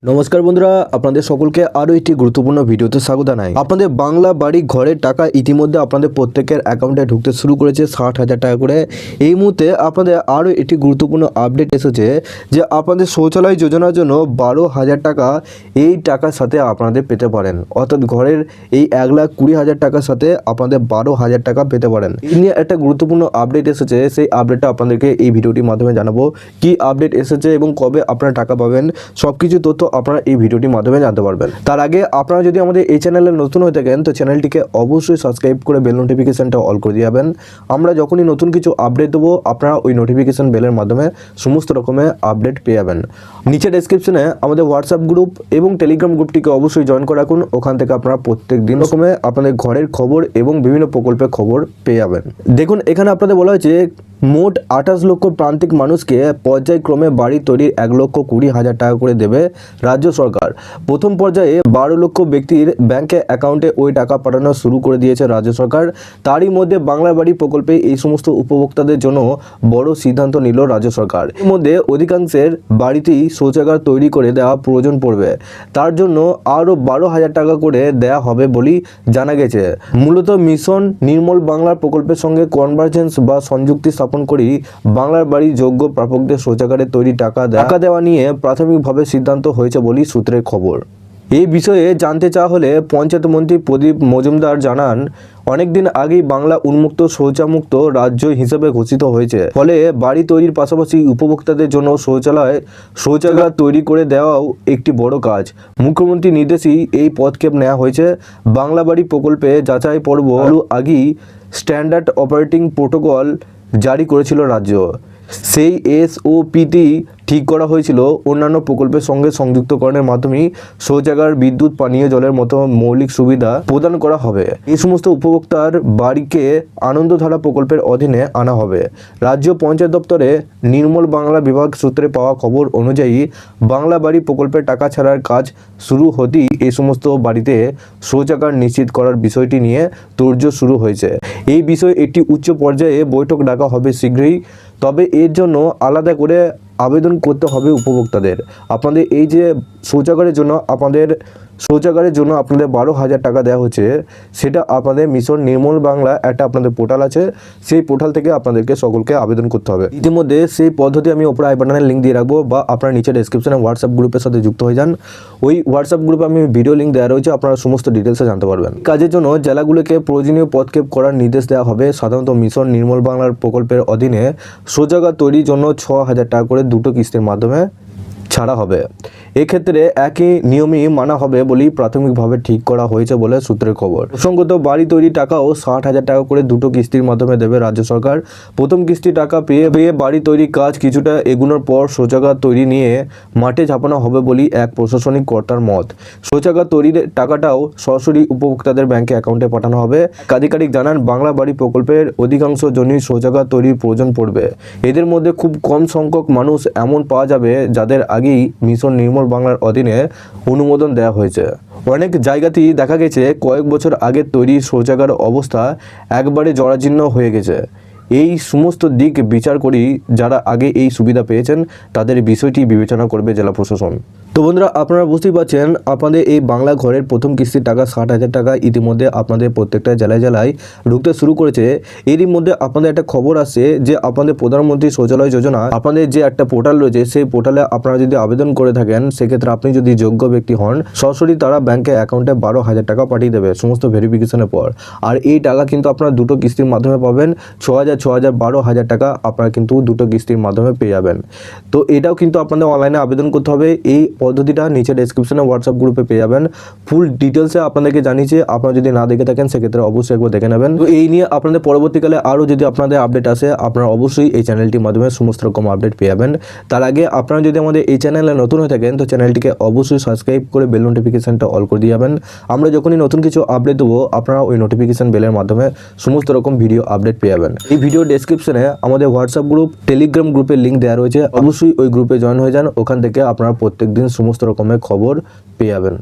নমস্কার বন্ধুরা, আপনাদের সকলকে আরও একটি গুরুত্বপূর্ণ ভিডিওতে স্বাগত জানাই। আপনাদের বাংলা বাড়ি ঘরের টাকা ইতিমধ্যে আপনাদের প্রত্যেকের অ্যাকাউন্টে ঢুকতে শুরু করেছে 60,000 টাকা করে। এই মুহূর্তে আপনাদের আরও একটি গুরুত্বপূর্ণ আপডেট এসেছে যে আপনাদের শৌচালয় যোজনার জন্য 12,000 টাকা এই টাকার সাথে আপনাদের পেতে পারেন। অর্থাৎ ঘরের এই 1,20,000 টাকার সাথে আপনাদের 12,000 টাকা পেতে পারেন। এই নিয়ে একটা গুরুত্বপূর্ণ আপডেট এসেছে, সেই আপডেটটা আপনাদেরকে এই ভিডিওটির মাধ্যমে জানাবো। কি আপডেট এসেছে এবং কবে আপনারা টাকা পাবেন সব কিছু তথ্য আপনারা এই ভিডিওটির মাধ্যমে জানতে পারবেন। তার আগে আপনারা যদি আমাদের এই চ্যানেলে নতুন হয়ে থাকেন তো চ্যানেলটিকে অবশ্যই সাবস্ক্রাইব করে বেল নোটিফিকেশনটা অল করে দিয়ে যাবেন। আমরা যখনই নতুন কিছু আপডেট দেবো আপনারা ওই নোটিফিকেশন বেলের মাধ্যমে সমস্ত রকমের আপডেট পেয়ে যাবেন। নিচে ডেসক্রিপশনে আমাদের হোয়াটসঅ্যাপ গ্রুপ এবং টেলিগ্রাম গ্রুপটিকে অবশ্যই জয়েন করে রাখুন। ওখান থেকে আপনারা প্রত্যেক দিন রকমের আপনাদের ঘরের খবর এবং বিভিন্ন প্রকল্পের খবর পেয়ে যাবেন। দেখুন, এখানে আপনাদের বলা হয়েছে মোট 28 লক্ষ প্রান্তিক মানুষকে পর্যায়ক্রমে বাড়ি তৈরির 1,20,000 টাকা করে দেবে রাজ্য সরকার। প্রথম পর্যায়ে 12 লক্ষ ব্যক্তির ব্যাংকে অ্যাকাউন্টে ওই টাকা পাঠানো শুরু করে দিয়েছে রাজ্য সরকার। তারই মধ্যে বাংলা বাড়ি প্রকল্পে এই সমস্ত উপভোক্তাদের জন্য বড় সিদ্ধান্ত নিল রাজ্য সরকার। এর মধ্যে অধিকাংশের বাড়িতেই শৌচাগার তৈরি করে দেওয়া প্রয়োজন পড়বে। তার জন্য আরও 12,000 টাকা করে দেয়া হবে বলেই জানা গেছে। মূলত মিশন নির্মল বাংলা প্রকল্পের সঙ্গে কনভার্জেন্স বা সংযুক্তি স্থাপন করি বাংলার বাড়ি যোগ্য প্রাপকদের শৌচাগারে তৈরি টাকা দেওয়া নিয়ে প্রাথমিকভাবে সিদ্ধান্ত হয়েছে বলেই সূত্রের খবর। এই বিষয়ে জানতে চাওয়া হলে পঞ্চায়েত মন্ত্রী প্রদীপ মজুমদার জানান, অনেকদিন আগেই বাংলা উন্মুক্ত শৌচামুক্ত রাজ্য হিসেবে ঘোষিত হয়েছে। ফলে বাড়ি তৈরির পাশাপাশি উপভোক্তাদের জন্য শৌচাগার তৈরি করে দেওয়াও একটি বড় কাজ। মুখ্যমন্ত্রীর নির্দেশেই এই পদক্ষেপ নেওয়া হয়েছে। বাংলা বাড়ি প্রকল্পে যাচাই পর্ব আগেই স্ট্যান্ডার্ড অপারেটিং প্রোটোকল জারি করেছিল রাজ্য। সেই SOPটি ঠিক করা হয়েছিল অন্যান্য প্রকল্পের সঙ্গে সংযুক্তকরণের মাধ্যমেই শৌচাগার, বিদ্যুৎ, পানীয় জলের মতো মৌলিক সুবিধা প্রদান করা হবে। এই সমস্ত উপভোক্তার বাড়িকে আনন্দধারা প্রকল্পের অধীনে আনা হবে। রাজ্য পঞ্চায়েত দপ্তরে নির্মল বাংলা বিভাগ সূত্রে পাওয়া খবর অনুযায়ী বাংলা বাড়ি প্রকল্পের টাকা ছাড়ার কাজ শুরু হতেই এই সমস্ত বাড়িতে শৌচাগার নিশ্চিত করার বিষয়টি নিয়ে তোড়জোড় শুরু হয়েছে। এই বিষয়ে একটি উচ্চ পর্যায়ে বৈঠক ডাকা হবে শীঘ্রই। তবে এর জন্য আলাদা করে আবেদন করতে হবে উপভোক্তাদের। আপনাদের এই যে শৌচাগারের জন্য আপনাদের 12,000 টাকা দেওয়া হচ্ছে, সেটা আপনাদের মিশন নির্মল বাংলা একটা আপনাদের পোর্টাল আছে, সেই পোর্টাল থেকে আপনাদেরকে সকলকে আবেদন করতে হবে। ইতিমধ্যে সেই পদ্ধতি আমি ওপরে আই বাটনের লিঙ্ক দিয়ে রাখবো, বা আপনারা নিচে ডেসক্রিপশনে হোয়াটসঅ্যাপ গ্রুপের সাথে যুক্ত হয়ে যান। ওই হোয়াটসঅ্যাপ গ্রুপে আমি ভিডিও লিঙ্ক দেওয়া রয়েছে, আপনারা সমস্ত ডিটেলসে জানতে পারবেন। কাজের জন্য জেলাগুলোকে প্রয়োজনীয় পদক্ষেপ করার নির্দেশ দেওয়া হবে। সাধারণত মিশন নির্মল বাংলার প্রকল্পের অধীনে শৌচাগার তৈরির জন্য 6,000 টাকা করে দুটো কিস্তির মাধ্যমে ছাড়া হবে। এক্ষেত্রে একই নিয়মই মানা হবে বলেই প্রাথমিকভাবে ঠিক করা হয়েছে বলে সূত্রের খবর। প্রসঙ্গত, বাড়ি তৈরির টাকাও 60,000 টাকা করে দুটো কিস্তির মাধ্যমে দেবে রাজ্য সরকার। প্রথম কিস্তি টাকা পেয়ে বাড়ি তৈরির কাজ কিছুটা এগুনোর পর শৌচাগার তৈরি নিয়ে মাঠে ঝাঁপানো হবে বলেই এক প্রশাসনিক কর্তার মত। শৌচাগার তৈরির টাকাটাও সরাসরি উপভোক্তাদের ব্যাংকে অ্যাকাউন্টে পাঠানো হবে। আধিকারিক জানান, বাংলা বাড়ি প্রকল্পের অধিকাংশ জনই শৌচাগার তৈরির প্রয়োজন পড়বে। এদের মধ্যে খুব কম সংখ্যক মানুষ এমন পাওয়া যাবে যাদের আগেই মিশন নির্মল বাংলার অধীনে অনুমোদন দেওয়া হয়েছে। অনেক জায়গাতেই দেখা গেছে কয়েক বছর আগে তৈরি শৌচাগার অবস্থা একবারে জরাজীর্ণ হয়ে গেছে। এই সমস্ত দিক বিচার করি যারা আগে এই সুবিধা পেয়েছেন তাদের বিষয়টি বিবেচনা করবে জেলা প্রশাসন। তো বন্ধুরা, আপনারা বুঝতেই পারছেন আপনাদের এই বাংলা ঘরের প্রথম কিস্তির টাকা 60,000 টাকা ইতিমধ্যে আপনাদের প্রত্যেকটা জেলায় জেলায় ঢুকতে শুরু করেছে। এরই মধ্যে আপনাদের একটা খবর আসছে যে আপনাদের প্রধানমন্ত্রী শৌচালয় যোজনা আপনাদের যে একটা পোর্টাল রয়েছে, সেই পোর্টালে আপনারা যদি আবেদন করে থাকেন, সেক্ষেত্রে আপনি যদি যোগ্য ব্যক্তি হন, সরাসরি তারা ব্যাংকে অ্যাকাউন্টে 12,000 টাকা পাঠিয়ে দেবে সমস্ত ভেরিফিকেশনের পর। আর এই টাকা কিন্তু আপনারা দুটো কিস্তির মাধ্যমে পাবেন। 6,000, 12,000 টাকা আপনারা কিন্তু দুটো কিস্তির মাধ্যমে পেয়ে যাবেন। তো এটাও কিন্তু আপনাদের অনলাইনে আবেদন করতে হবে। এই পদ্ধতিটা নিচে ডেসক্রিপশনে হোয়াটসঅ্যাপ গ্রুপে পেয়ে যাবেন। ফুল ডিটেলসে আপনাদেরকে জানিয়েছে, আপনারা যদি না দেখে থাকেন সেক্ষেত্রে অবশ্যই একবার দেখে নেবেন। তো এই নিয়ে আপনাদের পরবর্তীকালে আরও যদি আপনাদের আপডেট আসে, আপনারা অবশ্যই এই চ্যানেলটির মাধ্যমে সমস্ত রকম আপডেট পেয়ে যাবেন। তার আগে আপনারা যদি আমাদের এই চ্যানেলে নতুন হয়ে থাকেন তো চ্যানেলটিকে অবশ্যই সাবস্ক্রাইব করে বেল নোটিফিকেশনটা অল করে দিয়ে যাবেন। আমরা যখনই নতুন কিছু আপডেট দেবো আপনারা ওই নোটিফিকেশন বেলের মাধ্যমে সমস্ত রকম ভিডিও আপডেট পেয়ে যাবেন। এই ভিডিও ডেসক্রিপশনে আমাদের হোয়াটসঅ্যাপ গ্রুপ, টেলিগ্রাম গ্রুপের লিঙ্ক দেওয়া রয়েছে, অবশ্যই ওই গ্রুপে জয়েন হয়ে যান। ওখান থেকে আপনারা প্রত্যেকদিন সমস্ত রকমের খবর পেয়ে যাবেন।